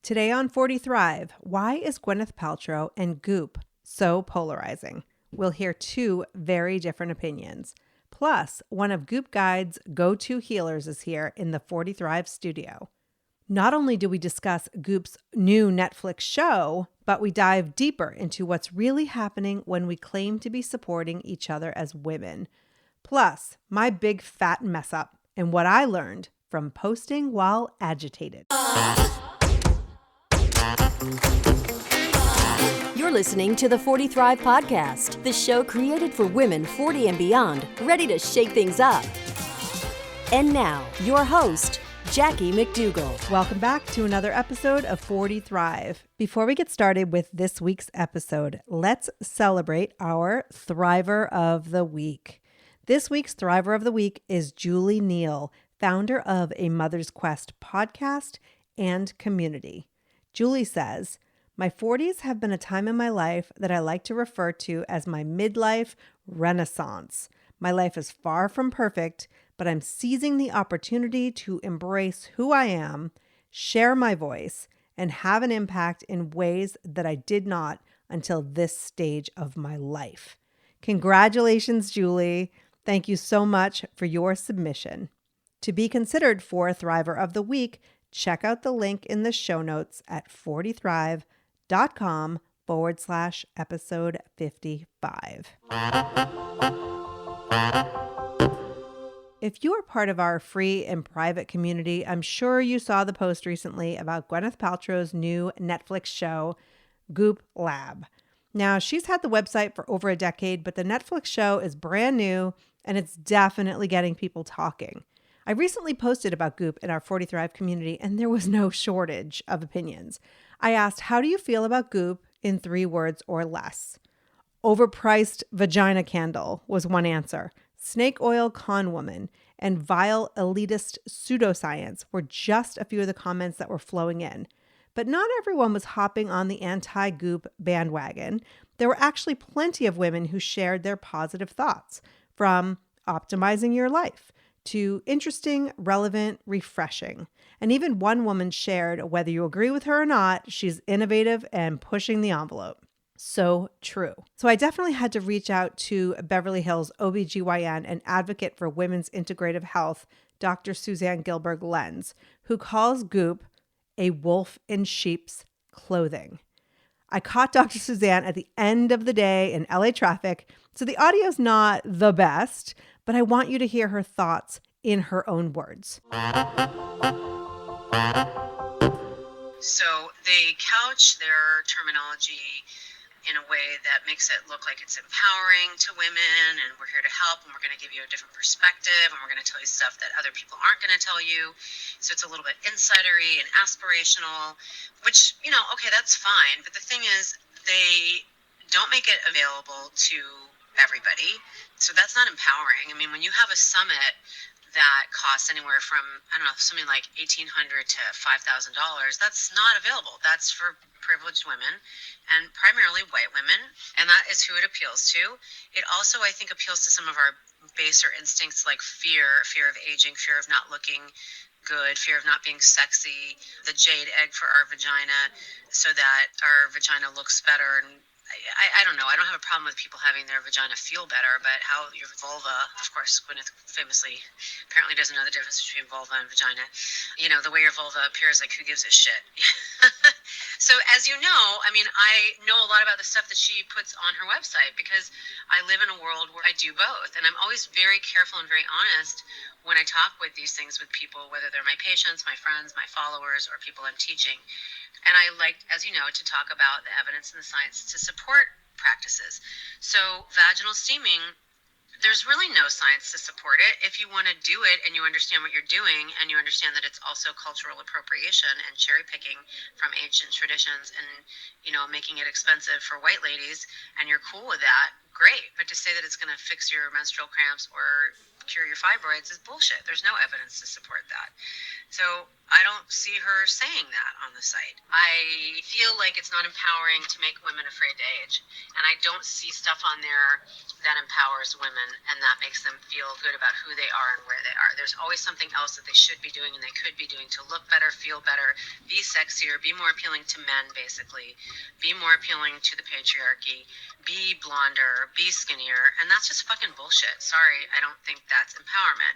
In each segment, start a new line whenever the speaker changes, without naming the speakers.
Today on 40 Thrive, why is Gwyneth Paltrow and Goop so polarizing? We'll hear two very different opinions. Plus, one of Goop Guides' go-to healers is here in the 40 Thrive studio. Not only do we discuss Goop's new Netflix show, but we dive deeper into what's really happening when we claim to be supporting each other as women. Plus, my big fat mess up and what I learned from posting while agitated.
You're listening to the 40 Thrive Podcast, the show created for women 40 and beyond, ready to shake things up. And now, your host, Jackie McDougall.
Welcome back to another episode of 40 Thrive. Before we get started with this week's episode, let's celebrate our Thriver of the Week. This week's Thriver of the Week is Julie Neal, founder of A Mother's Quest podcast and community. Julie says, "My 40s have been a time in my life that I like to refer to as my midlife renaissance. My life is far from perfect, but I'm seizing the opportunity to embrace who I am, share my voice, and have an impact in ways that I did not until this stage of my life." Congratulations, Julie. Thank you so much for your submission. To be considered for Thriver of the Week, check out the link in the show notes at 40thrive.com/episode 55. If you are part of our free and private community, I'm sure you saw the post recently about Gwyneth Paltrow's new Netflix show, Goop Lab. Now, she's had the website for over a decade, but the Netflix show is brand new and it's definitely getting people talking. I recently posted about Goop in our 40 Thrive community, and there was no shortage of opinions. I asked, how do you feel about Goop in 3 words or less? Overpriced vagina candle was one answer. Snake oil con woman and vile elitist pseudoscience were just a few of the comments that were flowing in. But not everyone was hopping on the anti-Goop bandwagon. There were actually plenty of women who shared their positive thoughts, from optimizing your life to interesting, relevant, refreshing. And even one woman shared, whether you agree with her or not, she's innovative and pushing the envelope. So true. So I definitely had to reach out to Beverly Hills OBGYN and advocate for women's integrative health, Dr. Suzanne Gilbert-Lenz, who calls Goop a wolf in sheep's clothing. I caught Dr. Suzanne at the end of the day in LA traffic, so the audio's not the best, but I want you to hear her thoughts in her own words.
So they couch their terminology in a way that makes it look like it's empowering to women, and we're here to help, and we're going to give you a different perspective, and we're going to tell you stuff that other people aren't going to tell you. So it's a little bit insidery and aspirational, which, okay, that's fine. But the thing is, they don't make it available to everybody. So that's not empowering. I mean, when you have a summit that costs anywhere from, something like $1,800 to $5,000, that's not available. That's for privileged women and primarily white women. And that is who it appeals to. It also, I think, appeals to some of our baser instincts like fear of aging, fear of not looking good, fear of not being sexy, the jade egg for our vagina so that our vagina looks better. And I don't know. I don't have a problem with people having their vagina feel better, but how your vulva, of course, Gwyneth famously apparently doesn't know the difference between vulva and vagina. The way your vulva appears, like, who gives a shit? So as you know, I know a lot about the stuff that she puts on her website because I live in a world where I do both. And I'm always very careful and very honest when I talk with these things with people, whether they're my patients, my friends, my followers, or people I'm teaching. And I like, as you know, to talk about the evidence and the science to support practices. So vaginal steaming, there's really no science to support it. If you want to do it and you understand what you're doing and you understand that it's also cultural appropriation and cherry picking from ancient traditions and, making it expensive for white ladies, and you're cool with that, great. But to say that it's going to fix your menstrual cramps or cure your fibroids is bullshit. There's no evidence to support that. So I don't see her saying that on the site. I feel like it's not empowering to make women afraid to age. And I don't see stuff on there that empowers women and that makes them feel good about who they are and where they are. There's always something else that they should be doing and they could be doing to look better, feel better, be sexier, be more appealing to men, basically, be more appealing to the patriarchy, be blonder, be skinnier. And that's just fucking bullshit. Sorry, I don't think that's empowerment.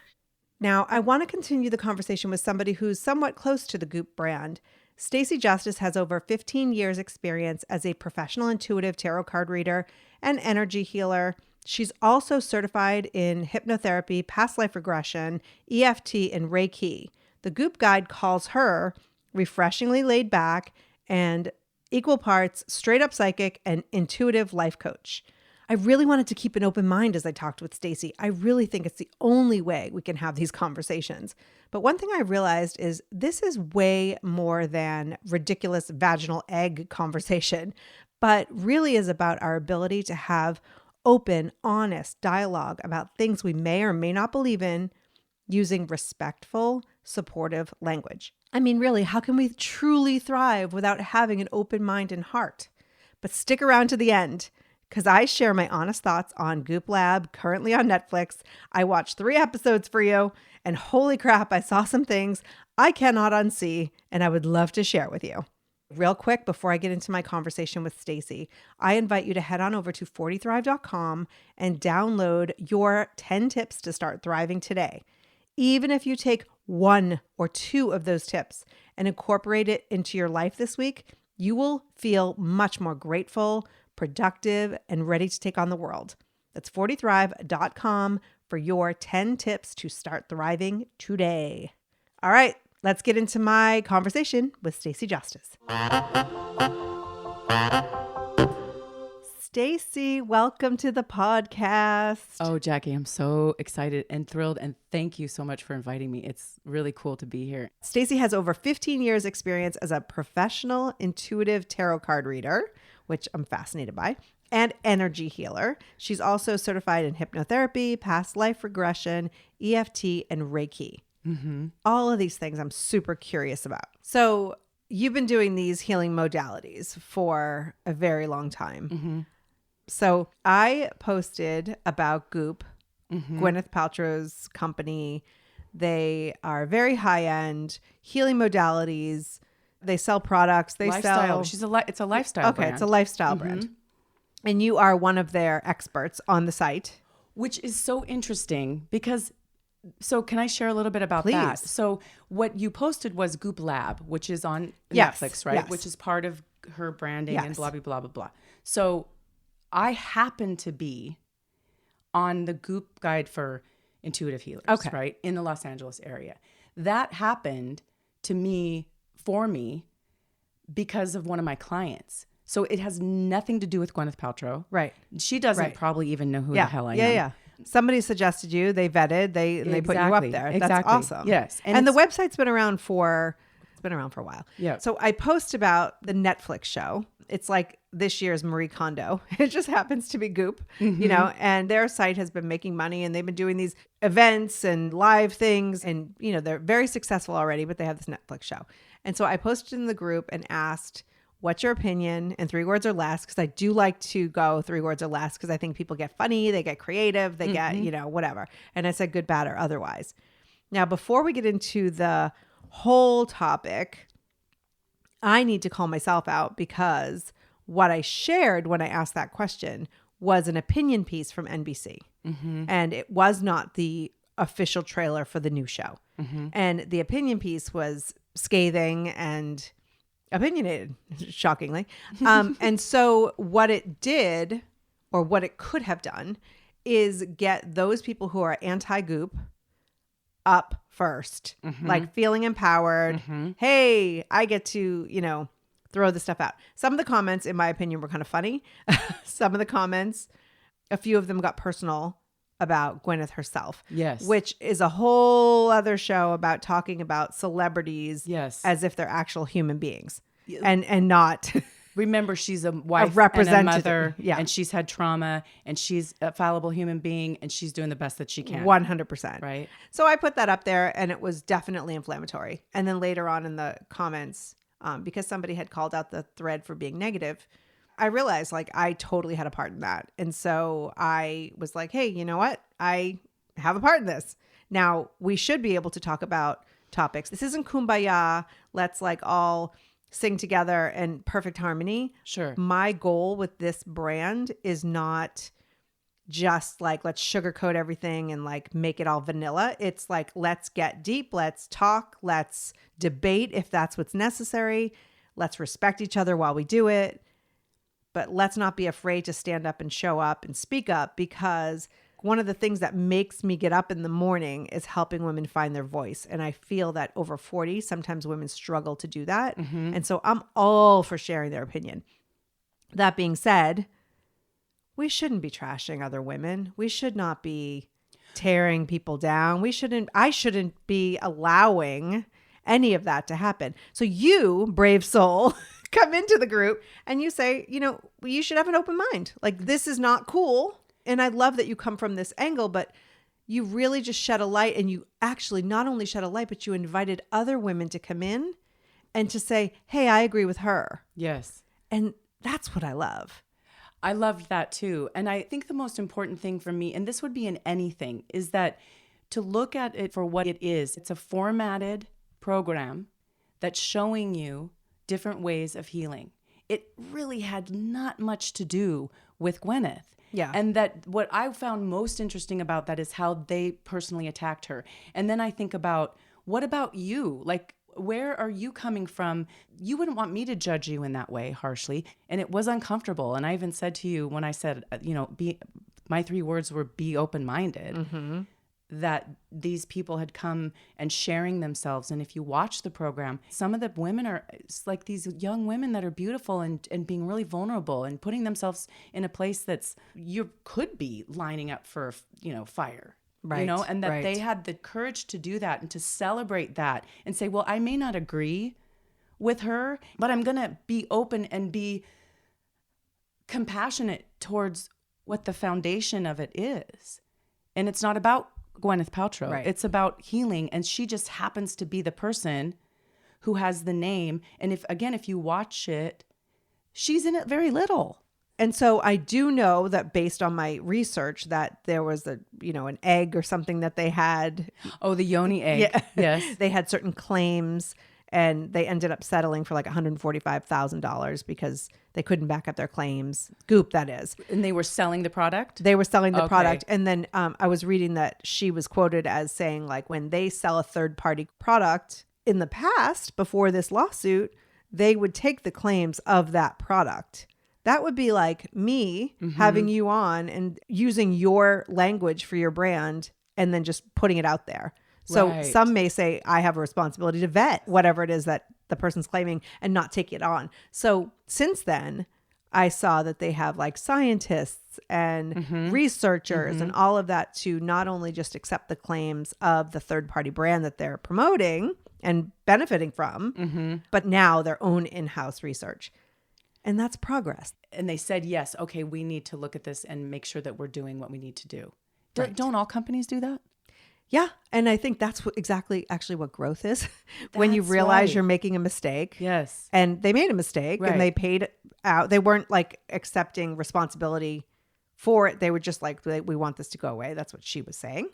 Now, I want to continue the conversation with somebody who's somewhat close to the Goop brand. Stacey Justice has over 15 years experience as a professional intuitive tarot card reader and energy healer. She's also certified in hypnotherapy, past life regression, EFT, and Reiki. The Goop Guide calls her refreshingly laid back and equal parts straight up psychic and intuitive life coach. I really wanted to keep an open mind as I talked with Stacey. I really think it's the only way we can have these conversations. But one thing I realized is this is way more than ridiculous vaginal egg conversation, but really is about our ability to have open, honest dialogue about things we may or may not believe in using respectful, supportive language. I mean, really, how can we truly thrive without having an open mind and heart? But stick around to the end, because I share my honest thoughts on Goop Lab, currently on Netflix. I watched 3 episodes for you, and holy crap, I saw some things I cannot unsee, and I would love to share with you. Real quick, before I get into my conversation with Stacey, I invite you to head on over to 40thrive.com and download your 10 tips to start thriving today. Even if you take 1 or 2 of those tips and incorporate it into your life this week, you will feel much more grateful, productive, and ready to take on the world. That's 40thrive.com for your 10 tips to start thriving today. All right, let's get into my conversation with Stacey Justice. Stacey, welcome to the podcast.
Oh, Jackie, I'm so excited and thrilled, and thank you so much for inviting me. It's really cool to be here.
Stacey has over 15 years experience as a professional intuitive tarot card reader, which I'm fascinated by, and energy healer. She's also certified in hypnotherapy, past life regression, EFT, and Reiki. Mm-hmm. All of these things I'm super curious about. So you've been doing these healing modalities for a very long time. Mm-hmm. So I posted about Goop, Gwyneth Paltrow's company. They are very high-end healing modalities. They sell products. They
lifestyle.
sell.
It's a lifestyle brand.
Okay, it's a lifestyle brand. And you are one of their experts on the site.
Which is so interesting because, so can I share a little bit about
Please.
that? So what you posted was Goop Lab, which is on
Yes,
Netflix, right?
yes.
Which is part of her branding
Yes.
and blah, blah, blah, blah, blah. So I happen to be on the Goop Guide for intuitive healers, right? In the Los Angeles area. That happened to me, for me, because of one of my clients. So it has nothing to do with Gwyneth Paltrow.
Right.
She doesn't probably even know who the hell I am.
Yeah. Somebody suggested you. They vetted. They put you up there. That's awesome.
Yes.
And the website's been around for a while.
Yeah.
So I post about the Netflix show. It's like this year's Marie Kondo. It just happens to be Goop, you know, and their site has been making money and they've been doing these events and live things and, you know, they're very successful already, but they have this Netflix show. And so I posted in the group and asked, what's your opinion in 3 words or less? Because I do like to go 3 words or less because I think people get funny, they get creative, they get, you know, whatever. And I said good, bad, or otherwise. Now, before we get into the whole topic, I need to call myself out because what I shared when I asked that question was an opinion piece from NBC. And it was not the official trailer for the new show. And the opinion piece was scathing and opinionated, shockingly. And so what it did, or what it could have done, is get those people who are anti-Goop up first, like feeling empowered. Hey, I get to, you know, throw the stuff out. Some of the comments, in my opinion, were kind of funny. Some of the comments, a few of them got personal about Gwyneth herself.
Yes.
Which is a whole other show about talking about celebrities
Yes.
as if they're actual human beings and not
remember, she's a wife,
a
and a mother,
yeah.
and she's had trauma, and she's a fallible human being, and she's doing the best that she can.
100%.
Right.
So I put that up there, and it was definitely inflammatory. And then later on in the comments, because somebody had called out the thread for being negative, I realized like I totally had a part in that. And so I was like, hey, you know what? I have a part in this. Now, we should be able to talk about topics. This isn't kumbaya. Let's like all sing together in perfect harmony.
Sure.
My goal with this brand is not just like, let's sugarcoat everything and like make it all vanilla. It's like, let's get deep. Let's talk. Let's debate if that's what's necessary. Let's respect each other while we do it. But let's not be afraid to stand up and show up and speak up, because one of the things that makes me get up in the morning is helping women find their voice. And I feel that over 40, sometimes women struggle to do that. Mm-hmm. And so I'm all for sharing their opinion. That being said, we shouldn't be trashing other women. We should not be tearing people down. I shouldn't be allowing any of that to happen. So you, brave soul, come into the group and you say, you know, you should have an open mind. Like, this is not cool. And I love that you come from this angle, but you really just shed a light, and you actually not only shed a light, but you invited other women to come in and to say, hey, I agree with her.
Yes.
And that's what I love.
I loved that too. And I think the most important thing for me, and this would be in anything, is that to look at it for what it is. It's a formatted program that's showing you different ways of healing. It really had not much to do with Gwyneth.
Yeah.
And that what I found most interesting about that is how they personally attacked her. And then I think about, what about you? Like, where are you coming from? You wouldn't want me to judge you in that way harshly. And it was uncomfortable. And I even said to you when I said, you know, my 3 words were be open-minded, mm-hmm. that these people had come and sharing themselves. And if you watch the program, some of the women are like these young women that are beautiful and being really vulnerable and putting themselves in a place that's, you could be lining up for, you know, fire.
Right.
You know, and that
right.
they had the courage to do that and to celebrate that and say, well, I may not agree with her, but I'm going to be open and be compassionate towards what the foundation of it is. And it's not about Gwyneth Paltrow.
Right.
It's about healing. And she just happens to be the person who has the name. And if you watch it, she's in it very little.
And so I do know that based on my research that there was an egg or something that they had.
Oh, the yoni egg.
Yeah.
Yes.
They had certain claims, and they ended up settling for like $145,000 because they couldn't back up their claims. Goop, that is.
And they were selling the product?
They were selling the product. And then I was reading that she was quoted as saying, like, when they sell a third-party product in the past, before this lawsuit, they would take the claims of that product. That would be like me mm-hmm. having you on and using your language for your brand and then just putting it out there. So
right.
Some may say I have a responsibility to vet whatever it is that the person's claiming and not take it on. So since then, I saw that they have like scientists and mm-hmm. researchers mm-hmm. and all of that to not only just accept the claims of the third-party brand that they're promoting and benefiting from, mm-hmm. but now their own in-house research. And that's progress.
And they said, yes, okay, we need to look at this and make sure that we're doing what we need to do.
Right.
Don't all companies do that?
Yeah. And I think that's exactly what growth is. When you realize right. you're making a mistake.
Yes.
And they made a mistake
right.
and they paid out. They weren't like accepting responsibility for it. They were just like, we want this to go away. That's what she was saying.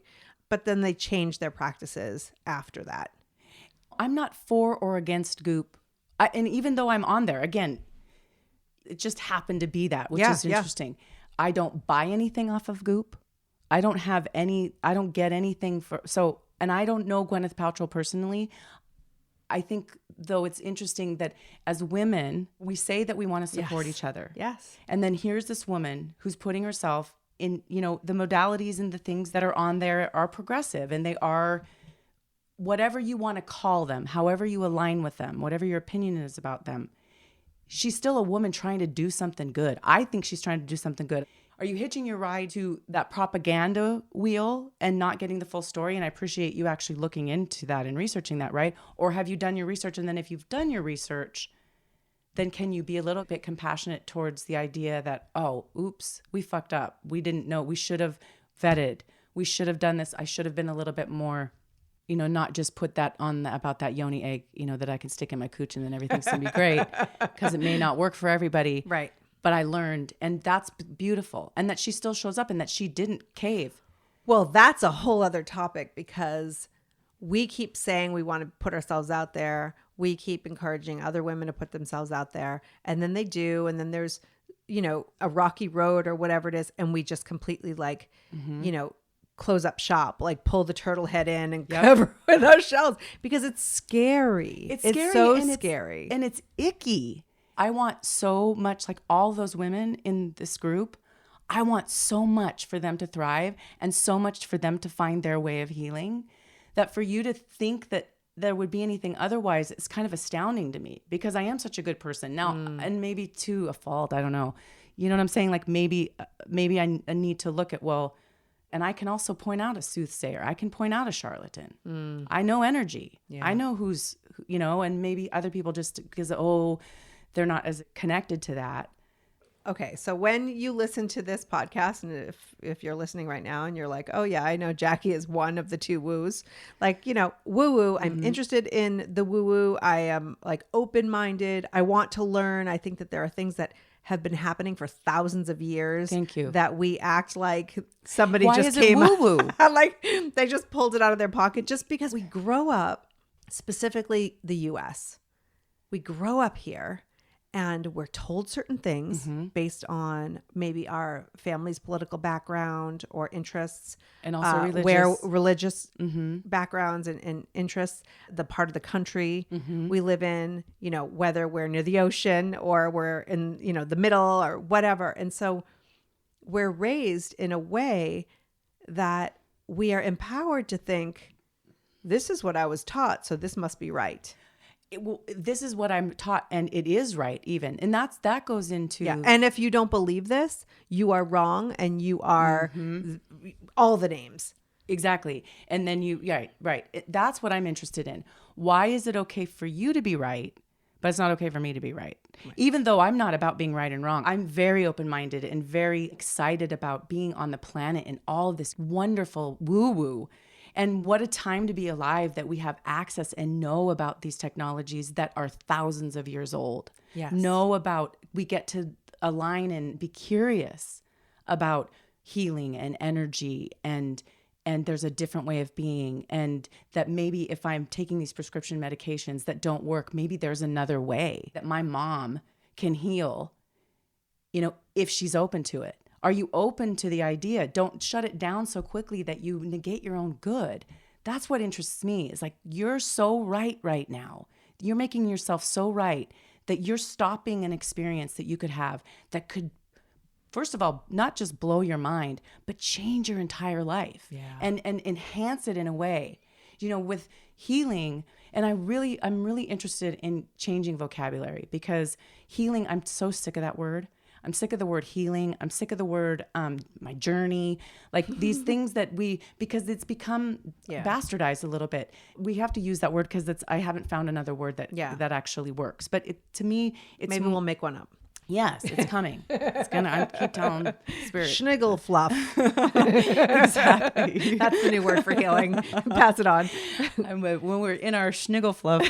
But then they changed their practices after that.
I'm not for or against Goop. And even though I'm on there, again, it just happened to be that, which is interesting. Yeah. I don't buy anything off of Goop. I don't get anything and I don't know Gwyneth Paltrow personally. I think, though, it's interesting that as women, we say that we want to support each other.
Yes.
And then here's this woman who's putting herself in, the modalities and the things that are on there are progressive, and they are whatever you want to call them, however you align with them, whatever your opinion is about them. She's still a woman trying to do something good. I think she's trying to do something good. Are you hitching your ride to that propaganda wheel and not getting the full story? And I appreciate you actually looking into that and researching that, right? Or have you done your research? And then if you've done your research, then can you be a little bit compassionate towards the idea that, oh, oops, we fucked up. We didn't know. We should have vetted. We should have done this. I should have been a little bit more, not just put that on about that yoni egg, that I can stick in my cooch and then everything's going to be great, because it may not work for everybody.
Right.
But I learned, and that's beautiful. And that she still shows up and that she didn't cave.
Well, that's a whole other topic, because we keep saying we want to put ourselves out there. We keep encouraging other women to put themselves out there, and then they do. And then there's, a rocky road or whatever it is. And we just completely close up shop, like pull the turtle head in and cover with our shells, because it's scary. It's scary, so scary.
And it's icky. I want so much, like all those women in this group, I want so much for them to thrive and so much for them to find their way of healing, that for you to think that there would be anything otherwise, it's kind of astounding to me, because I am such a good person now, and maybe to a fault, I don't know. You know what I'm saying? Like maybe I need to look at, and I can also point out a soothsayer. I can point out a charlatan. I know energy. Yeah. I know who's, and maybe other people just because, they're not as connected to that.
Okay, so when you listen to this podcast, and if you're listening right now and you're like, oh yeah, I know Jackie is one of the two woos, like, woo-woo, I'm interested in the woo-woo. I am like open-minded. I want to learn. I think that there are things that have been happening for thousands of years.
Thank you.
That we act like somebody
Why
just
is
came
it woo-woo?
like they just pulled it out of their pocket, just because we grow up, specifically the US. We grow up here. And we're told certain things based on maybe our family's political background or interests.
And also
religious backgrounds and interests, the part of the country we live in, whether we're near the ocean or we're in, the middle or whatever. And so we're raised in a way that we are empowered to think, this is what I was taught, so this must be right.
This is what I'm taught, and it is right even. And that goes into...
Yeah. And if you don't believe this, you are wrong, and you are all the names.
Exactly. And then right. That's what I'm interested in. Why is it okay for you to be right, but it's not okay for me to be right? Even though I'm not about being right and wrong. I'm very open-minded and very excited about being on the planet and all this wonderful woo-woo. And what a time to be alive that we have access and know about these technologies that are thousands of years old.
Yes.
We get to align and be curious about healing and energy, and there's a different way of being, and that maybe if I'm taking these prescription medications that don't work, maybe there's another way that my mom can heal, if she's open to it. Are you open to the idea? Don't shut it down so quickly that you negate your own good. That's what interests me. It's like, you're so right now. You're making yourself so right that you're stopping an experience that you could have that could, first of all, not just blow your mind, but change your entire life.
Yeah.
And enhance it in a way, with healing. And I'm really interested in changing vocabulary, because healing, I'm so sick of that word. I'm sick of the word healing. I'm sick of the word my journey. Like these things because it's become bastardized a little bit. We have to use that word because I haven't found another word that actually works. But to me, it's
maybe we'll make one up.
Yes, it's coming. It's gonna. I keep telling Spirit.
Schniggle fluff.
Exactly.
That's the new word for healing. Pass it on.
When we're in our schniggle fluff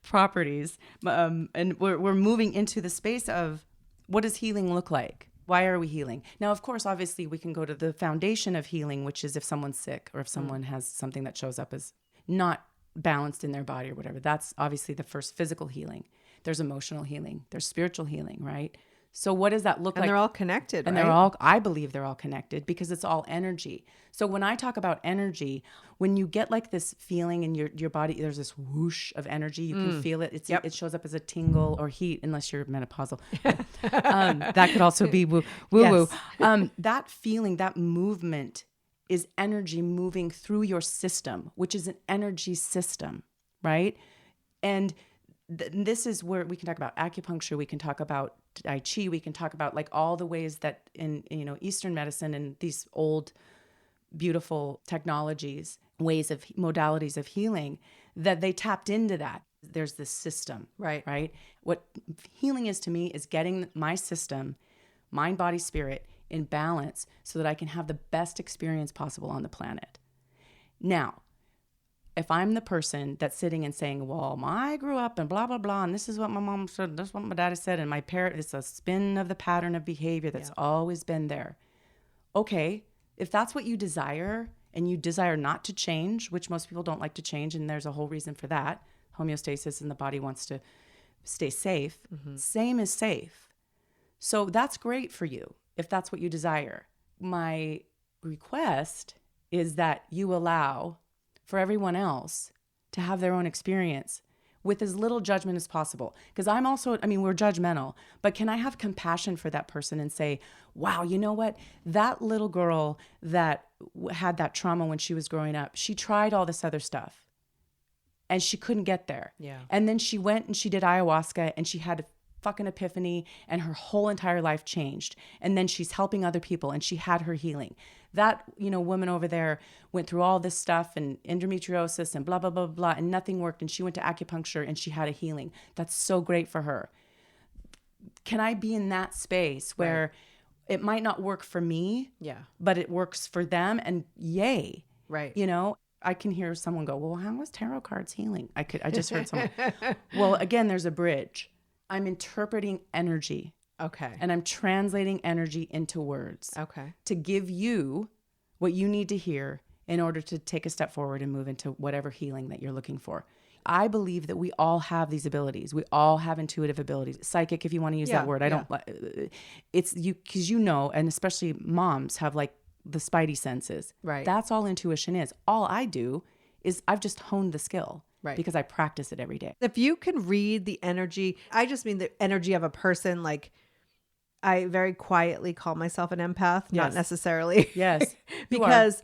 properties, and we're moving into the space of, what does healing look like? Why are we healing? Now, of course, obviously, we can go to the foundation of healing, which is if someone's sick or if someone has something that shows up as not balanced in their body or whatever. That's obviously the first physical healing. There's emotional healing. There's spiritual healing, right? So what does that look like?
And they're all connected,
and
right?
I believe they're all connected, because it's all energy. So when I talk about energy, when you get like this feeling in your body, there's this whoosh of energy. You can feel it. It shows up as a tingle or heat, unless you're menopausal. That could also be woo-woo. Yes. That feeling, that movement is energy moving through your system, which is an energy system, right? And this is where we can talk about acupuncture. We can talk about Tai Chi. We can talk about like all the ways that in Eastern medicine and these old, beautiful technologies, modalities of healing, that they tapped into that. There's this system,
Right.
right? What healing is to me is getting my system, mind, body, spirit, in balance so that I can have the best experience possible on the planet. Now, if I'm the person that's sitting and saying, well, I grew up and blah, blah, blah, and this is what my mom said, this is what my daddy said, and my parent, it's a spin of the pattern of behavior that's always been there. Okay, if that's what you desire and you desire not to change, which most people don't like to change, and there's a whole reason for that, homeostasis, and the body wants to stay safe, same is safe. So that's great for you if that's what you desire. My request is that you allow for everyone else to have their own experience with as little judgment as possible. Because I'm also, we're judgmental, but can I have compassion for that person and say, wow, you know what? That little girl that had that trauma when she was growing up, she tried all this other stuff and she couldn't get there.
Yeah.
And then she went and she did ayahuasca and she had a fucking epiphany and her whole entire life changed. And then she's helping other people and she had her healing. That, woman over there went through all this stuff and endometriosis and blah, blah, blah, blah, and nothing worked. And she went to acupuncture and she had a healing. That's so great for her. Can I be in that space where it might not work for me, but it works for them, and yay.
Right.
I can hear someone go, well, how is tarot cards healing? I just heard someone. Well, again, there's a bridge. I'm interpreting energy.
Okay.
And I'm translating energy into words.
Okay.
To give you what you need to hear in order to take a step forward and move into whatever healing that you're looking for. I believe that we all have these abilities. We all have intuitive abilities. Psychic, if you want to use that word. I don't, it's you, because and especially moms have like the spidey senses.
Right.
That's all intuition is. All I do is I've just honed the skill.
Right.
Because I practice it every day.
If you can read the energy, I just mean the energy of a person. Like, I very quietly call myself an empath, not necessarily.
Yes.
Because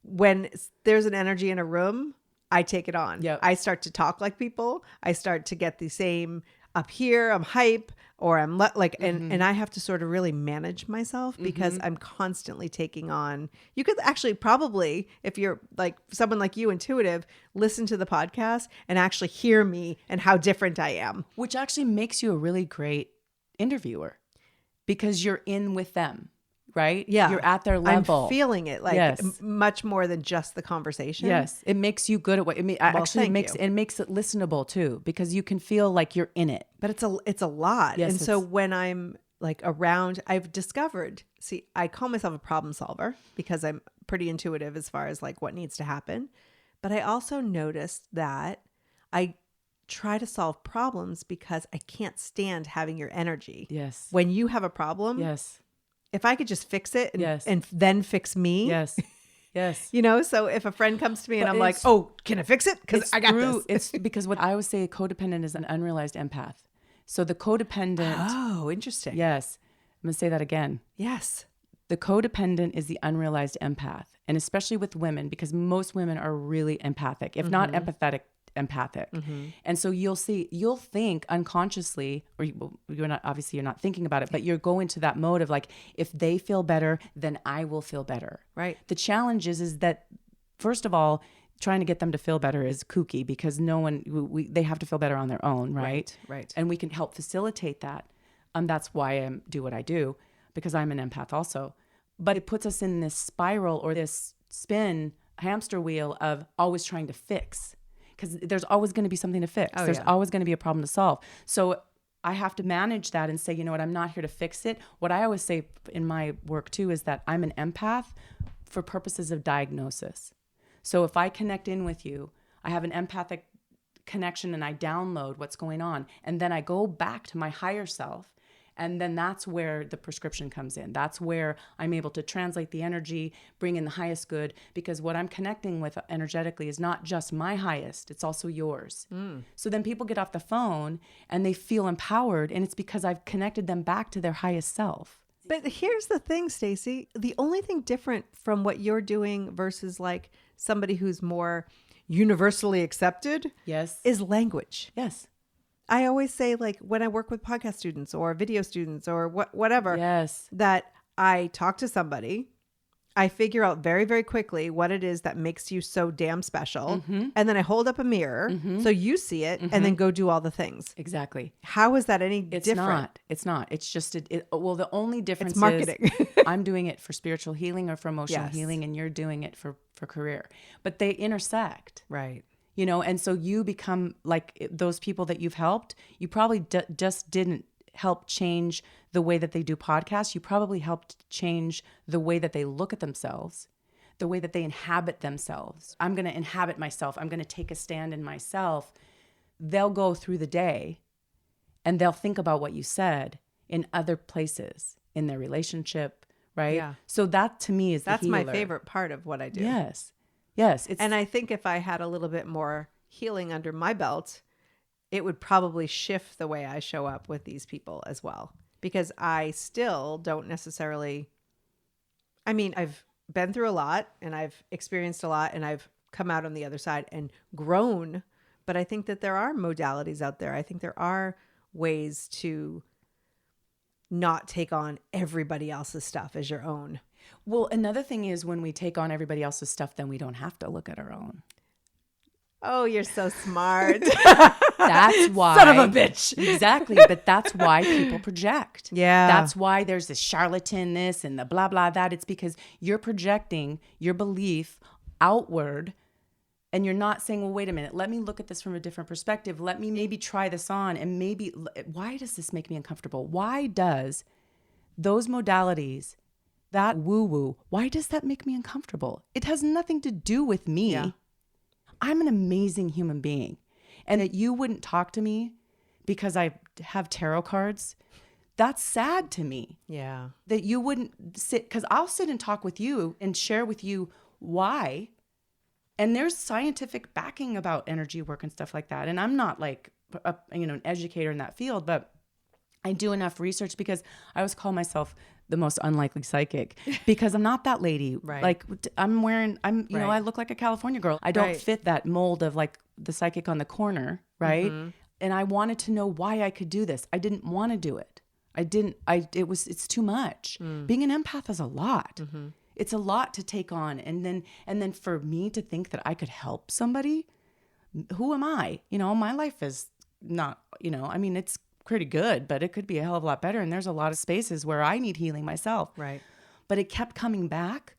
when there's an energy in a room, I take it on.
Yep.
I start to talk like people. I start to get the same up here. I'm hype, or I'm and I have to sort of really manage myself because I'm constantly taking on. You could actually probably, if you're like someone like you, intuitive, listen to the podcast and actually hear me and how different I am.
Which actually makes you a really great interviewer because you're in with them, right?
Yeah.
You're at their level.
I'm feeling it like much more than just the conversation.
Yes. It makes you good at what it makes it listenable too, because you can feel like you're in it.
But it's a lot.
Yes,
and so when I'm like around, I've discovered, I call myself a problem solver because I'm pretty intuitive as far as like what needs to happen. But I also noticed that I try to solve problems because I can't stand having your energy.
Yes.
When you have a problem, if I could just fix it and then fix me.
Yes. Yes.
So if a friend comes to me and I'm like, oh, can I fix it? Because I got this.
It's because what I always say, a codependent is an unrealized empath. So the codependent.
Oh, interesting.
Yes. I'm going to say that again.
Yes.
The codependent is the unrealized empath. And especially with women, because most women are really empathic, if not empathetic, empathic. And so you'll think unconsciously, or you're not thinking about it, but you're going to that mode of like, if they feel better, then I will feel better.
Right.
The challenge is that, first of all, trying to get them to feel better is kooky because they have to feel better on their own. Right. And we can help facilitate that. That's why I do what I do, because I'm an empath also. But it puts us in this spiral or this hamster wheel of always trying to fix. Because there's always going to be something to fix. There's always going to be a problem to solve. So I have to manage that and say, you know what, I'm not here to fix it. What I always say in my work too is that I'm an empath for purposes of diagnosis. So if I connect in with you, I have an empathic connection and I download what's going on. And then I go back to my higher self. And then that's where the prescription comes in. That's where I'm able to translate the energy, bring in the highest good, because what I'm connecting with energetically is not just my highest, it's also yours. So then people get off the phone and they feel empowered, and it's because I've connected them back to their highest self.
But here's the thing, Stacey. The only thing different from what you're doing versus like somebody who's more universally accepted is language.
Yes.
I always say, like, when I work with podcast students or video students or whatever, that I talk to somebody, I figure out very, very quickly what it is that makes you so damn special.
Mm-hmm.
And then I hold up a mirror so you see it and then go do all the things.
Exactly.
How is that any different?
It's not. It's just, well, the only difference
It's marketing.
is I'm doing it for spiritual healing or for emotional healing, and you're doing it for career. But they intersect.
Right.
You know, and so you become like those people that you've helped. You probably just didn't help change the way that they do podcasts. You probably helped change the way that they look at themselves, the way that they inhabit themselves. I'm going to inhabit myself. I'm going to take a stand in myself. They'll go through the day and they'll think about what you said in other places, in their relationship, right?
Yeah.
So that to me is
That's
the
my
healer.
favorite part of what I do.
Yes.
And I think if I had a little bit more healing under my belt, it would probably shift the way I show up with these people as well. Because I still don't necessarily, I mean, I've been through a lot and I've experienced a lot and I've come out on the other side and grown. But I think that there are modalities out there. I think there are ways to not take on everybody else's stuff as your own.
Well, another thing is when we take on everybody else's stuff, then we don't have to look at our own.
Oh, you're so smart.
That's why.
Son of a bitch.
Exactly. But that's why people project.
Yeah.
That's why there's this charlatan this and the blah, blah, that. It's because you're projecting your belief outward and you're not saying, well, wait a minute, let me look at this from a different perspective. Let me maybe try this on and maybe, why does this make me uncomfortable? Why does those modalities, that woo-woo, why does that make me uncomfortable? It has nothing to do with me.
Yeah.
I'm an amazing human being. And that you wouldn't talk to me because I have tarot cards, that's sad to me.
Yeah.
That you wouldn't sit, because I'll sit and talk with you and share with you why. And there's scientific backing about energy work and stuff like that. And I'm not like, an educator in that field, but I do enough research because I always call myself the most unlikely psychic because I'm not that lady.
Right.
Like I look like a California girl. I don't fit that mold of like the psychic on the corner. Right. Mm-hmm. And I wanted to know why I could do this. I didn't want to do it. It's too much. Being an empath is a lot. Mm-hmm. It's a lot to take on. And then for me to think that I could help somebody, who am I? My life is not, it's pretty good, but it could be a hell of a lot better. And there's a lot of spaces where I need healing myself.
Right.
But it kept coming back.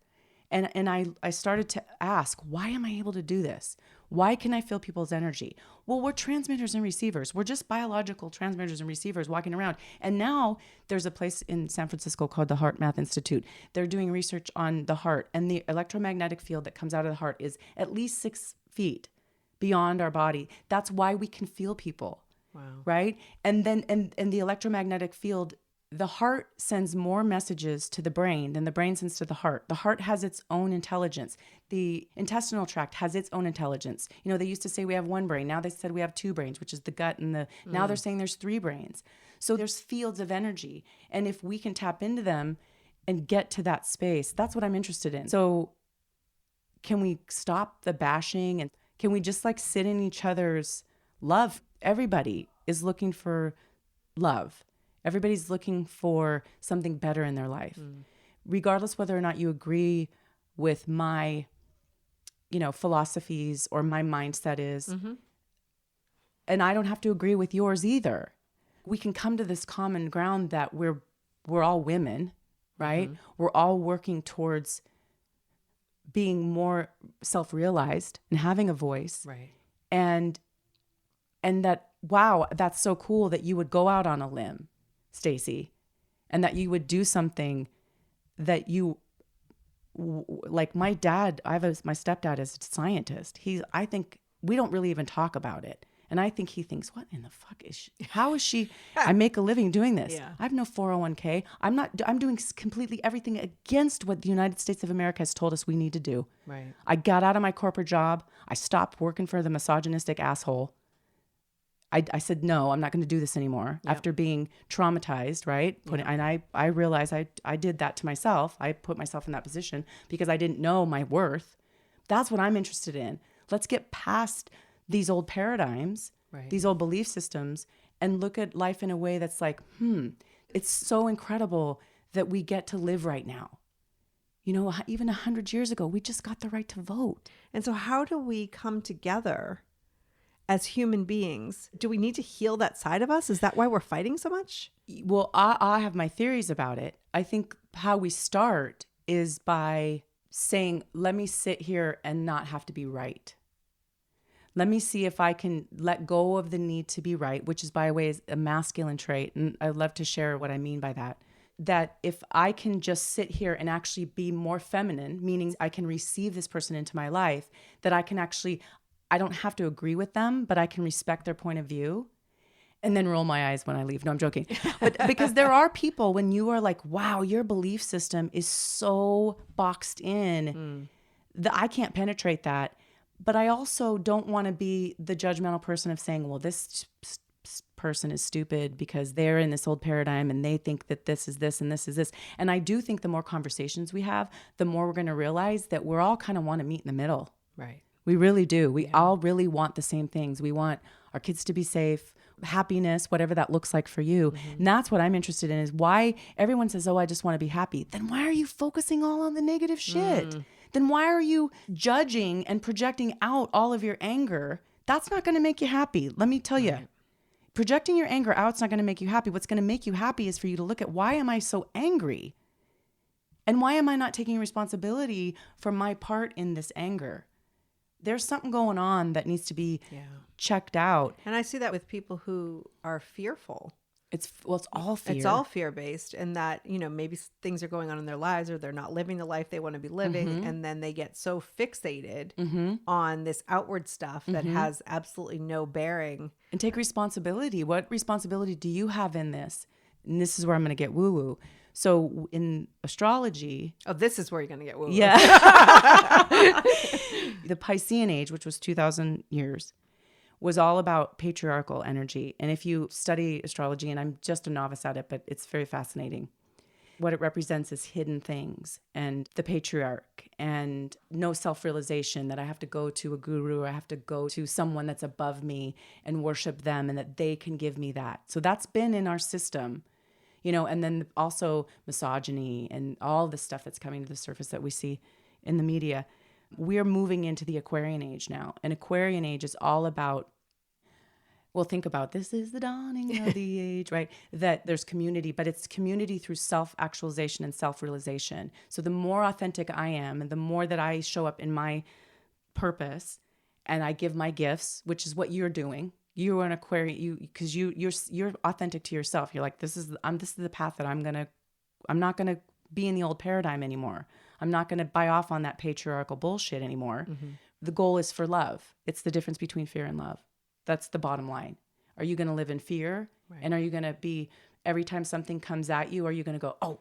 And I started to ask, why am I able to do this? Why can I feel people's energy? Well, we're transmitters and receivers. We're just biological transmitters and receivers walking around. And now there's a place in San Francisco called the Heart Math Institute. They're doing research on the heart, and the electromagnetic field that comes out of the heart is at least 6 feet beyond our body. That's why we can feel people.
Wow. Right?
And then and the electromagnetic field, the heart sends more messages to the brain than the brain sends to the heart. The heart has its own intelligence. The intestinal tract has its own intelligence. They used to say we have one brain. Now they said we have 2 brains, which is the gut and now they're saying there's 3 brains. So there's fields of energy. And if we can tap into them and get to that space, that's what I'm interested in. So can we stop the bashing and can we just like sit in each other's love? Everybody is looking for love. Everybody's looking for something better in their life, regardless whether or not you agree with my, philosophies or my mindset is. Mm-hmm. And I don't have to agree with yours either. We can come to this common ground that we're all women, right? Mm-hmm. We're all working towards being more self-realized and having a voice.
Right.
And that, wow, that's so cool that you would go out on a limb, Stacey, and that you would do something that you, like my dad, my stepdad is a scientist. I think we don't really even talk about it. And I think he thinks, what in the fuck is she? How is she? I make a living doing this. Yeah. I have no 401k. I'm doing completely everything against what the United States of America has told us we need to do.
Right.
I got out of my corporate job. I stopped working for the misogynistic asshole. I said, no, I'm not going to do this anymore. Yep. After being traumatized, right? And I realized I did that to myself. I put myself in that position because I didn't know my worth. That's what I'm interested in. Let's get past these old paradigms, right, these old belief systems, and look at life in a way that's like, it's so incredible that we get to live right now. even 100 years ago, we just got the right to vote.
And so how do we come together as human beings? Do we need to heal that side of us? Is that why we're fighting so much?
Well, I have my theories about it. I think how we start is by saying, let me sit here and not have to be right. Let me see if I can let go of the need to be right, which is, by the way, a masculine trait. And I'd love to share what I mean by that. That if I can just sit here and actually be more feminine, meaning I can receive this person into my life, that I don't have to agree with them, but I can respect their point of view and then roll my eyes when I leave. No, I'm joking. But because there are people when you are like, wow, your belief system is so boxed in that I can't penetrate that. But I also don't want to be the judgmental person of saying, well, this person is stupid because they're in this old paradigm and they think that this is this and this is this. And I do think the more conversations we have, the more we're going to realize that we're all kind of want to meet in the middle.
Right.
We really do. We all really want the same things. We want our kids to be safe, happiness, whatever that looks like for you. And that's what I'm interested in, is why everyone says, oh, I just want to be happy. Then why are you focusing all on the negative shit? Then why are you judging and projecting out all of your anger? That's not going to make you happy. Let me tell you, projecting your anger out is not going to make you happy. What's going to make you happy is for you to look at, why am I so angry? And why am I not taking responsibility for my part in this anger? There's something going on that needs to be checked out.
And I see that with people who are fearful.
It's all fear.
It's all fear-based, and that, maybe things are going on in their lives, or they're not living the life they want to be living, and then they get so fixated on this outward stuff that has absolutely no bearing.
And take responsibility. What responsibility do you have in this? And this is where I'm going to get woo-woo. So in astrology...
Oh, this is where you're going to get woo-woo.
Yeah. The Piscean age, which was 2,000 years, was all about patriarchal energy. And if you study astrology, and I'm just a novice at it, but it's very fascinating, what it represents is hidden things and the patriarch and no self-realization, that I have to go to a guru, or I have to go to someone that's above me and worship them, and that they can give me that. So that's been in our system, and then also misogyny and all the stuff that's coming to the surface that we see in the media. We're moving into the Aquarian age now. And Aquarian age is all about, well, think about, this is the dawning of the age, right? That there's community, but it's community through self-actualization and self-realization. So the more authentic I am, and the more that I show up in my purpose, and I give my gifts, which is what you're doing. You're an Aquarian, because you're authentic to yourself. You're like, this is the path that I'm not gonna be in the old paradigm anymore. I'm not going to buy off on that patriarchal bullshit anymore. The goal is for love. It's the difference between fear and love. That's the bottom line. Are you going to live in fear? Right. And are you going to be, every time something comes at you, are you going to go, oh,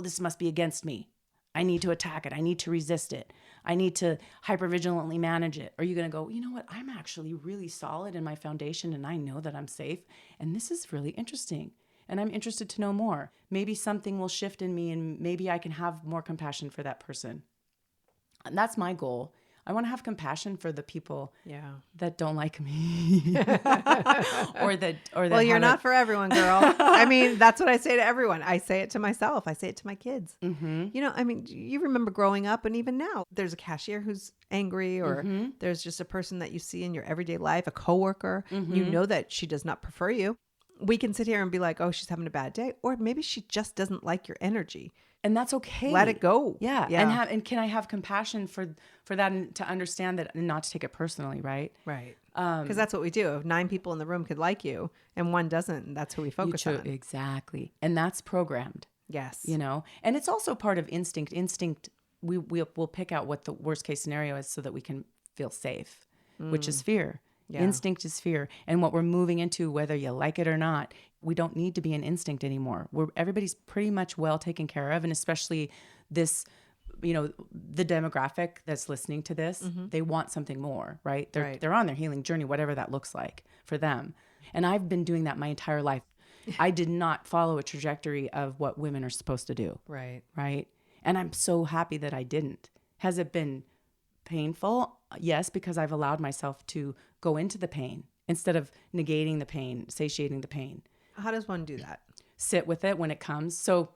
this must be against me. I need to attack it. I need to resist it. I need to hypervigilantly manage it. Or are you going to go, you know what? I'm actually really solid in my foundation, and I know that I'm safe. And this is really interesting. And I'm interested to know more. Maybe something will shift in me, and maybe I can have more compassion for that person. And that's my goal. I want to have compassion for the people that don't like me. or that well,
you're not for everyone, girl. I mean, that's what I say to everyone. I say it to myself. I say it to my kids. You remember growing up, and even now, there's a cashier who's angry, or there's just a person that you see in your everyday life, a coworker. You know that she does not prefer you. We can sit here and be like, oh, she's having a bad day. Or maybe she just doesn't like your energy.
And that's okay.
Let it go.
Yeah. And can I have compassion for that, and to understand that, and not to take it personally, right?
Right. Because that's what we do. If 9 people in the room could like you and 1 doesn't, that's who we focus on.
Exactly. And that's programmed.
Yes.
And it's also part of instinct. Instinct, we'll pick out what the worst case scenario is so that we can feel safe, which is fear. Yeah. Instinct is fear. And what we're moving into, whether you like it or not, we don't need to be an instinct anymore. Everybody's pretty much well taken care of. And especially this, the demographic that's listening to this, they want something more, right? They're on their healing journey, whatever that looks like for them. And I've been doing that my entire life. I did not follow a trajectory of what women are supposed to do.
Right.
Right. And I'm so happy that I didn't. Has it been painful? Yes, because I've allowed myself to go into the pain instead of negating the pain, satiating the pain.
How does one do that?
Sit with it when it comes. So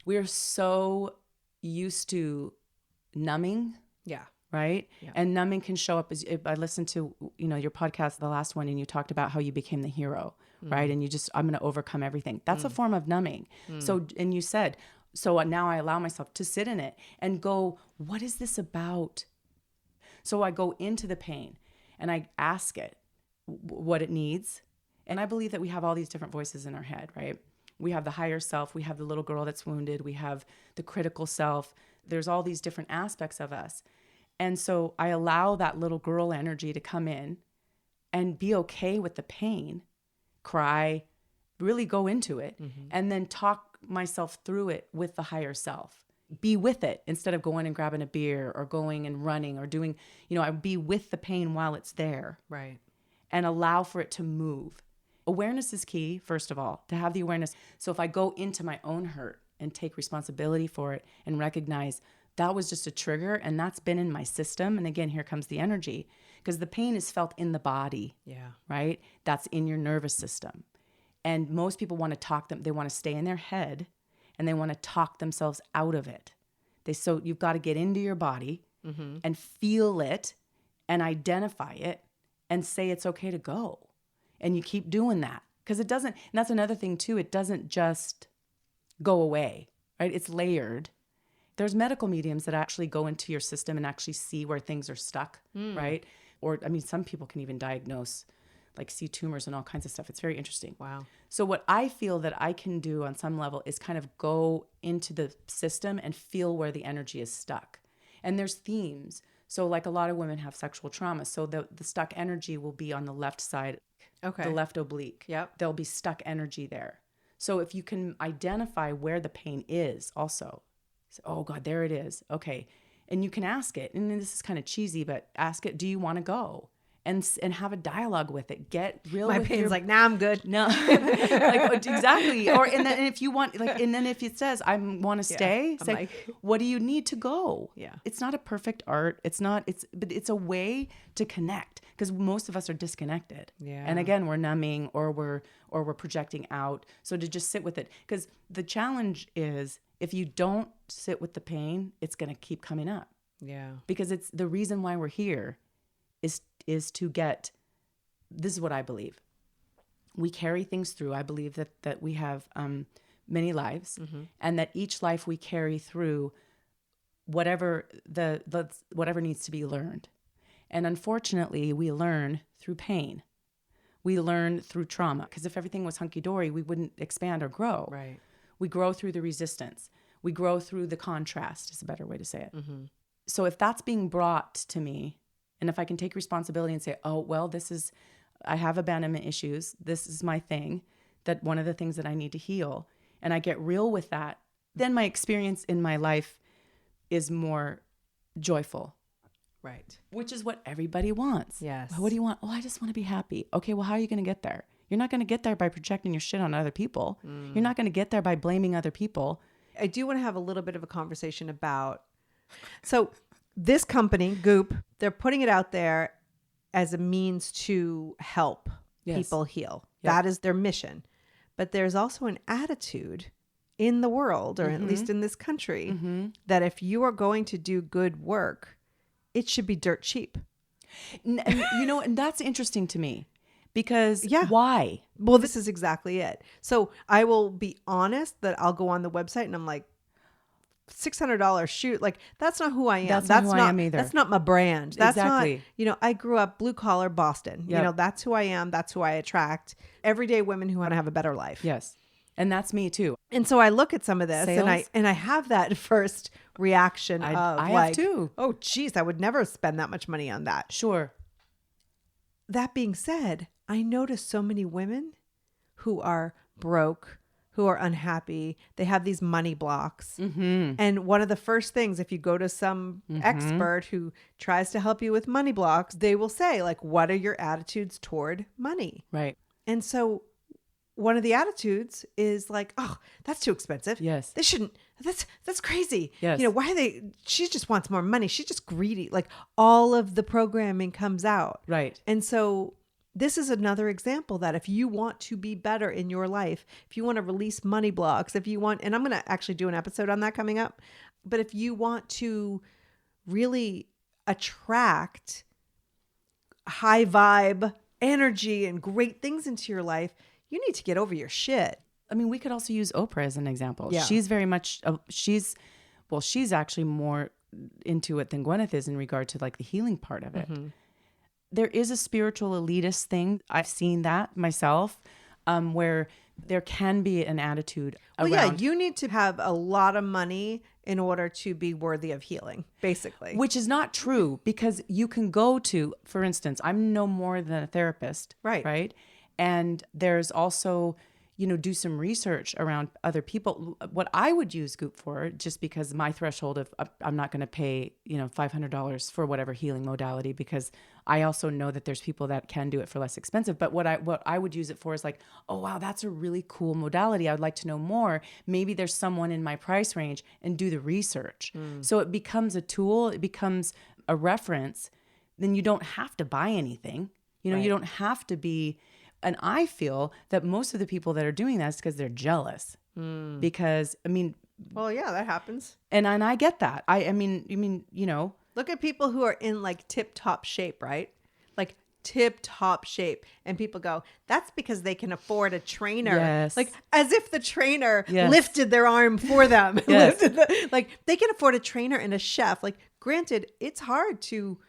we're so used to numbing.
Yeah.
Right. Yeah. And numbing can show up as I listened to, your podcast, the last one, and you talked about how you became the hero. Right. And I'm going to overcome everything. That's a form of numbing. So, and you said, so now I allow myself to sit in it and go, what is this about? So I go into the pain and I ask it what it needs. And I believe that we have all these different voices in our head, right? We have the higher self. We have the little girl that's wounded. We have the critical self. There's all these different aspects of us. And so I allow that little girl energy to come in and be okay with the pain, cry, really go into it, and then talk myself through it with the higher self. Be with it instead of going and grabbing a beer or going and running or doing, I be with the pain while it's there.
Right.
And allow for it to move. Awareness is key, first of all, to have the awareness. So if I go into my own hurt and take responsibility for it and recognize that was just a trigger and that's been in my system. And again, here comes the energy, because the pain is felt in the body. Yeah. Right? That's in your nervous system. And most people want to they want to stay in their head and they want to talk themselves out of it. So you've got to get into your body and feel it and identify it and say it's okay to go. And you keep doing that, because it doesn't, and that's another thing too, it doesn't just go away, right? It's layered. There's medical mediums that actually go into your system and actually see where things are stuck, right? Or, some people can even diagnose, like see tumors and all kinds of stuff. It's very interesting. Wow. So what I feel that I can do on some level is kind of go into the system and feel where the energy is stuck. And there's themes. So like a lot of women have sexual trauma. So the stuck energy will be on the left side, the left oblique. Yep. There'll be stuck energy there. So if you can identify where the pain is also, so, oh God, there it is. Okay. And you can ask it, and this is kind of cheesy, but ask it, do you want to go? And have a dialogue with it. Get real.
My
with
pain's like, nah, I'm good.
No, like exactly. And then if you want, and then if it says, I want to stay, say, like, what do you need to go? Yeah. It's not a perfect art. But it's a way to connect, because most of us are disconnected. Yeah. And again, we're numbing or we're projecting out. So to just sit with it, because the challenge is, if you don't sit with the pain, it's going to keep coming up. Yeah. Because it's the reason why we're here is to get, this is what I believe. We carry things through. I believe that we have many lives, and that each life we carry through whatever whatever needs to be learned. And unfortunately, we learn through pain. We learn through trauma, because if everything was hunky-dory, we wouldn't expand or grow. Right. We grow through the resistance. We grow through the contrast, is a better way to say it. So if that's being brought to me, and if I can take responsibility and say, oh, well, I have abandonment issues. This is my thing, that one of the things that I need to heal. And I get real with that. Then my experience in my life is more joyful. Right. Which is what everybody wants. Yes. Well, what do you want? Oh, I just want to be happy. Okay, well, how are you going to get there? You're not going to get there by projecting your shit on other people. You're not going to get there by blaming other people.
I do want to have a little bit of a conversation about, so this company, Goop, they're putting it out there as a means to help people heal. Yep. That is their mission. But there's also an attitude in the world, or at least in this country, that if you are going to do good work, it should be dirt cheap.
And that's interesting to me, because why?
Well, this is exactly it. So I will be honest that I'll go on the website and I'm like, $600 shoot, like that's not who I am.
That's not who I am either.
That's not my brand. That's
exactly.
not, I grew up blue collar Boston. Yep. That's who I am. That's who I attract. Everyday women who want to have a better life.
Yes. And that's me too.
And so I look at some of this and I have that first reaction of
I
like,
have too.
Oh geez, I would never spend that much money on that.
Sure.
That being said, I notice so many women who are broke, who are unhappy. They have these money blocks. And one of the first things, if you go to some expert who tries to help you with money blocks, they will say, like, what are your attitudes toward money? Right. And so one of the attitudes is like, oh, that's too expensive. Yes. They shouldn't, that's crazy. Yes. She just wants more money. She's just greedy. Like all of the programming comes out. Right. And so this is another example that if you want to be better in your life, if you want to release money blocks, if you want, and I'm going to actually do an episode on that coming up. But if you want to really attract high vibe energy and great things into your life, you need to get over your shit.
I mean, we could also use Oprah as an example.
Yeah.
She's very much, she's actually more into it than Gwyneth is in regard to like the healing part of it. Mm-hmm. There is a spiritual elitist thing. I've seen that myself, where there can be an attitude around.
Well, yeah, you need to have a lot of money in order to be worthy of healing, basically.
Which is not true, because you can go to, for instance, I'm no more than a therapist. Right. And there's also, do some research around other people. What I would use Goop for, just because my threshold of I'm not going to pay, $500 for whatever healing modality, because I also know that there's people that can do it for less expensive. But what I would use it for is like, oh, wow, that's a really cool modality. I would like to know more. Maybe there's someone in my price range, and do the research. So it becomes a tool. It becomes a reference. Then you don't have to buy anything. You don't have to be. And I feel that most of the people that are doing that is because they're jealous. Because,
well, yeah, that happens.
And I get that. I mean,
look at people who are in like tip-top shape, right? Like tip-top shape. And people go, that's because they can afford a trainer.
Yes.
Like as if the trainer lifted their arm for them.
Yes.
Like they can afford a trainer and a chef. Like granted, it's hard to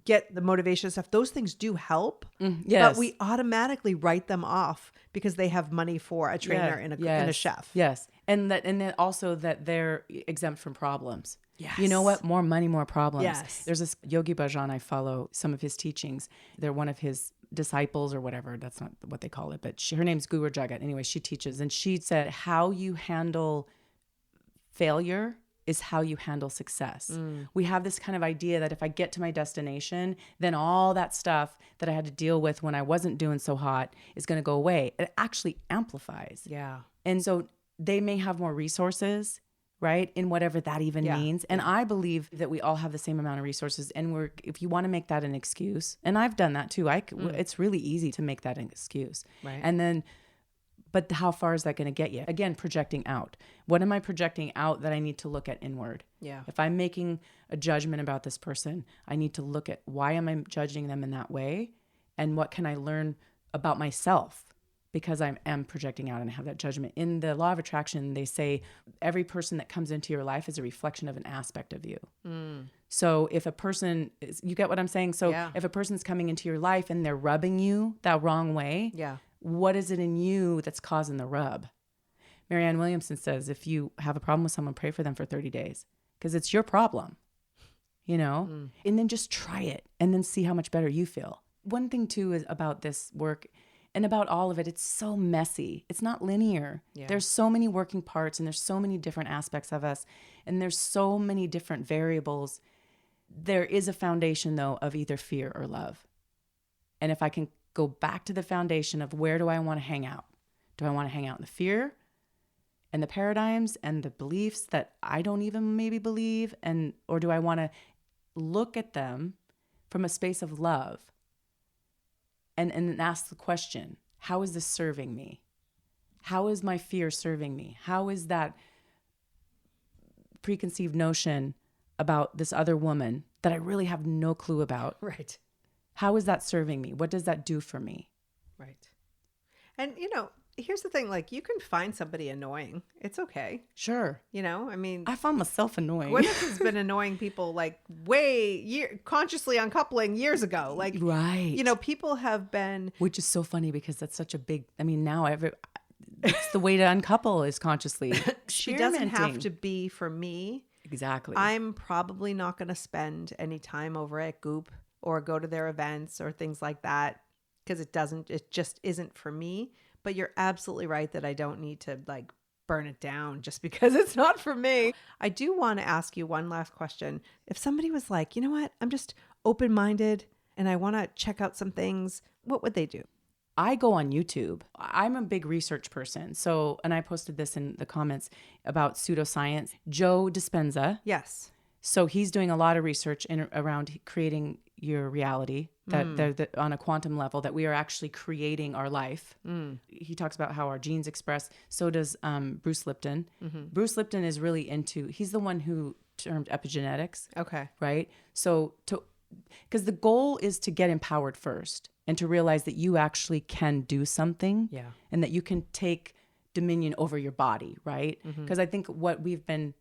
get the motivation stuff. Those things do help. But we automatically write them off because they have money for a trainer and a chef.
Yes. And then also that they're exempt from problems.
Yes.
You know what? More money, more problems.
Yes.
There's this Yogi Bhajan, I follow some of his teachings. They're one of his disciples or whatever. That's not what they call it. But her name's Guru Jagat. Anyway, she teaches. And she said, how you handle failure is how you handle success. We have this kind of idea that if I get to my destination, then all that stuff that I had to deal with when I wasn't doing so hot is going to go away. It actually amplifies.
Yeah.
And so they may have more resources, right? In whatever that even means. And I believe that we all have the same amount of resources. And if you want to make that an excuse, and I've done that too. It's really easy to make that an excuse.
Right.
And then, but how far is that going to get you? Again, projecting out. What am I projecting out that I need to look at inward?
Yeah.
If I'm making a judgment about this person, I need to look at why am I judging them in that way? And what can I learn about myself? Because I am projecting out and I have that judgment. In the law of attraction, they say every person that comes into your life is a reflection of an aspect of you. So if a person is, you get what I'm saying? So if a person's coming into your life and they're rubbing you that wrong way, what is it in you that's causing the rub? Marianne Williamson says, if you have a problem with someone, pray for them for 30 days because it's your problem, and then just try it and then see how much better you feel. One thing too is about this work and about all of it, it's so messy. It's not linear. Yeah. There's so many working parts and there's so many different aspects of us and there's so many different variables. There is a foundation though of either fear or love. And if I can go back to the foundation of where do I want to hang out? Do I want to hang out in the fear and the paradigms and the beliefs that I don't even maybe believe? Or do I want to look at them from a space of love and ask the question, how is this serving me? How is my fear serving me? How is that preconceived notion about this other woman that I really have no clue about?
Right.
How is that serving me? What does that do for me?
Right. And, here's the thing, like you can find somebody annoying. It's okay.
Sure.
I
found myself annoying.
Gwyneth has been annoying people like consciously uncoupling years ago. Like,
right.
People have been.
Which is so funny because that's such a big, now it's the way to uncouple is consciously.
She doesn't have to be for me.
Exactly.
I'm probably not going to spend any time over at Goop or go to their events or things like that because it just isn't for me. But you're absolutely right that I don't need to like burn it down just because it's not for me. I do want to ask you one last question. If somebody was like, you know what, I'm just open-minded and I want to check out some things, what would they do?
I go on YouTube. I'm a big research person. So, and I posted this in the comments about pseudoscience. Joe Dispenza.
Yes.
So he's doing a lot of research around creating, your reality, that they're on a quantum level, that we are actually creating our life. He talks about how our genes express. So does Bruce Lipton. Bruce Lipton is really he's the one who termed epigenetics.
Okay.
Right? So because the goal is to get empowered first and to realize that you actually can do something, and that you can take dominion over your body, right? Because I think what we've been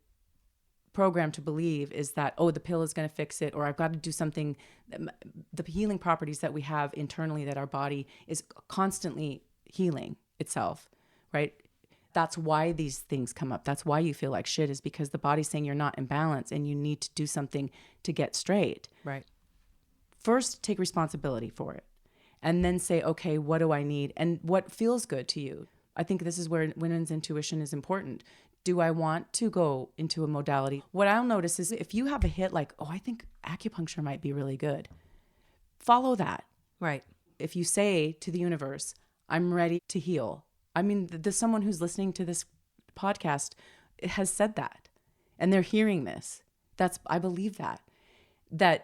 programmed to believe is that, the pill is going to fix it, or I've got to do something. The healing properties that we have internally, that our body is constantly healing itself, right? That's why these things come up. That's why you feel like shit, is because the body's saying you're not in balance and you need to do something to get straight.
Right.
First, take responsibility for it, and then say, okay, what do I need and what feels good to you? I think this is where women's intuition is important. Do I want to go into a modality? What I'll notice is if you have a hit like, I think acupuncture might be really good, follow that.
Right.
If you say to the universe, I'm ready to heal. I mean, someone who's listening to this podcast has said that, and they're hearing this. I believe that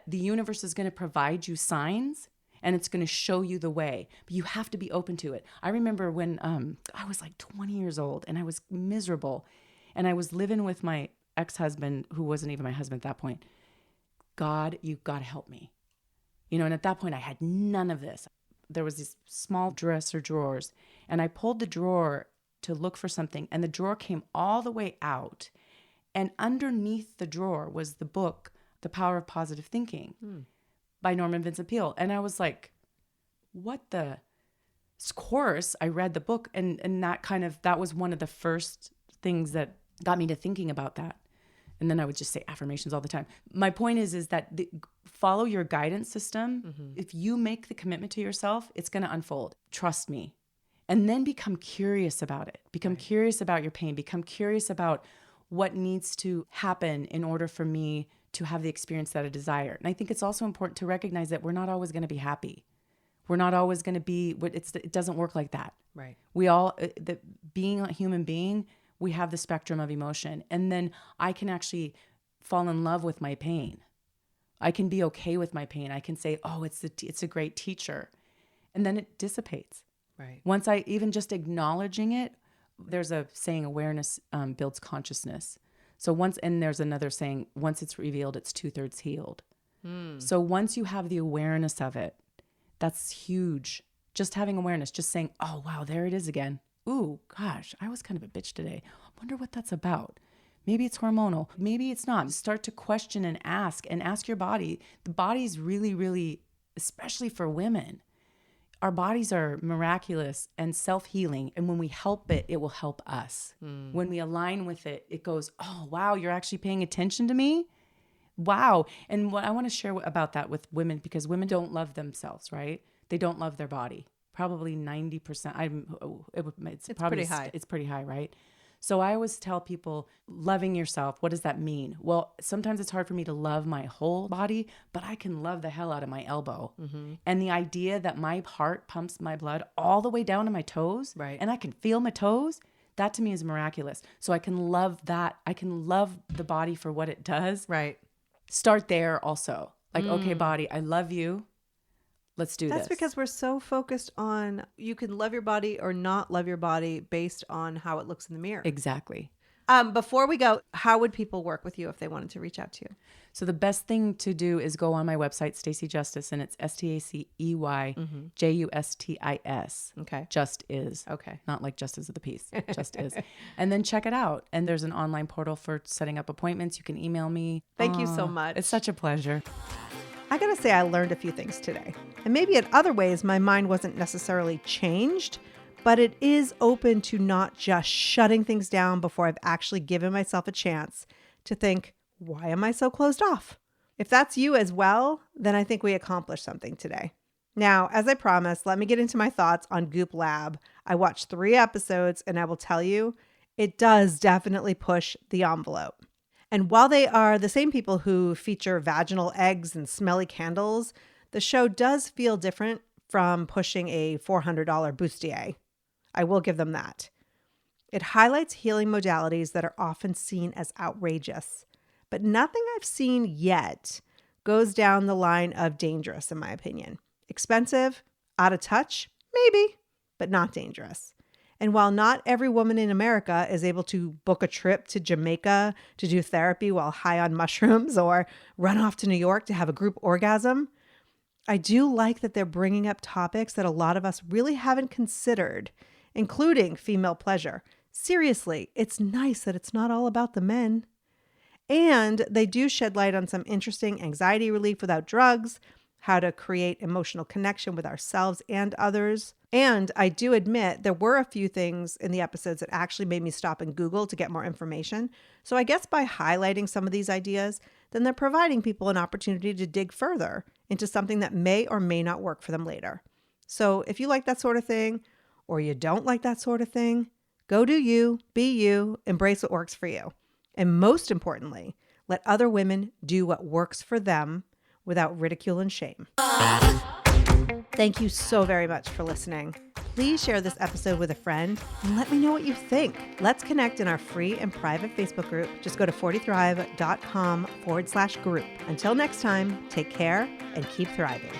the universe is going to provide you signs, and it's going to show you the way, but you have to be open to it. I remember when I was like 20 years old and I was miserable, and I was living with my ex-husband, who wasn't even my husband at that point. God, you've got to help me. And at that point I had none of this. There was these small dresser drawers, and I pulled the drawer to look for something, and the drawer came all the way out, and underneath the drawer was the book, The Power of Positive Thinking by Norman Vincent Peale. And I was like, what the? Of course, I read the book, and that was one of the first things that got me to thinking about that. And then I would just say affirmations all the time. My point is that follow your guidance system. If you make the commitment to yourself, it's going to unfold. Trust me. And then become curious about it. Become curious about your pain. Become curious about what needs to happen in order for me to have the experience that I desire. And I think it's also important to recognize that we're not always going to be happy. We're not always going to be, it doesn't work like that.
Right.
We all, being a human being, we have the spectrum of emotion. And then I can actually fall in love with my pain. I can be okay with my pain. I can say, it's a great teacher. And then it dissipates.
Right.
Once I even just acknowledging it, there's a saying, awareness builds consciousness. So there's another saying, once it's revealed, it's 2/3 healed. So once you have the awareness of it, that's huge. Just having awareness, just saying, oh, wow, there it is again. Ooh, gosh, I was kind of a bitch today. I wonder what that's about. Maybe it's hormonal. Maybe it's not. Start to question and ask your body. The body's really, really, especially for women, our bodies are miraculous and self-healing. And when we help it, it will help us. When we align with it, it goes, oh, wow, you're actually paying attention to me? Wow. And what I want to share about that with women, because women don't love themselves, right? They don't love their body. Probably 90%. It's
pretty high.
It's pretty high, right? So I always tell people, loving yourself, what does that mean? Well, sometimes it's hard for me to love my whole body, but I can love the hell out of my elbow. And the idea that my heart pumps my blood all the way down to my toes,
right,
and I can feel my toes, that to me is miraculous. So I can love that. I can love the body for what it does.
Right.
Start there also. Like, okay, body, I love you. Let's do this.
That's because we're so focused on, you can love your body or not love your body based on how it looks in the mirror.
Exactly.
Before we go, how would people work with you if they wanted to reach out to you?
So the best thing to do is go on my website, Stacey Justice, and it's STACEY JUSTIS.
Okay.
Just is.
Okay.
Not like justice of the peace. Just is. And then check it out. And there's an online portal for setting up appointments. You can email me.
Thank you so much.
It's such a pleasure.
I gotta say, I learned a few things today. And maybe in other ways, my mind wasn't necessarily changed, but it is open to not just shutting things down before I've actually given myself a chance to think, why am I so closed off? If that's you as well, then I think we accomplished something today. Now, as I promised, let me get into my thoughts on Goop Lab. I watched 3 episodes, and I will tell you, it does definitely push the envelope. And while they are the same people who feature vaginal eggs and smelly candles, the show does feel different from pushing a $400 bustier. I will give them that. It highlights healing modalities that are often seen as outrageous, but nothing I've seen yet goes down the line of dangerous, in my opinion. Expensive, out of touch, maybe, but not dangerous. And while not every woman in America is able to book a trip to Jamaica to do therapy while high on mushrooms or run off to New York to have a group orgasm, I do like that they're bringing up topics that a lot of us really haven't considered, including female pleasure. Seriously, it's nice that it's not all about the men. And they do shed light on some interesting anxiety relief without drugs, how to create emotional connection with ourselves and others. And I do admit there were a few things in the episodes that actually made me stop and Google to get more information. So I guess by highlighting some of these ideas, then they're providing people an opportunity to dig further into something that may or may not work for them later. So if you like that sort of thing, or you don't like that sort of thing, go do you, be you, embrace what works for you. And most importantly, let other women do what works for them without ridicule and shame. Thank you so very much for listening. Please share this episode with a friend and let me know what you think. Let's connect in our free and private Facebook group. Just go to 40thrive.com/group. Until next time, take care and keep thriving.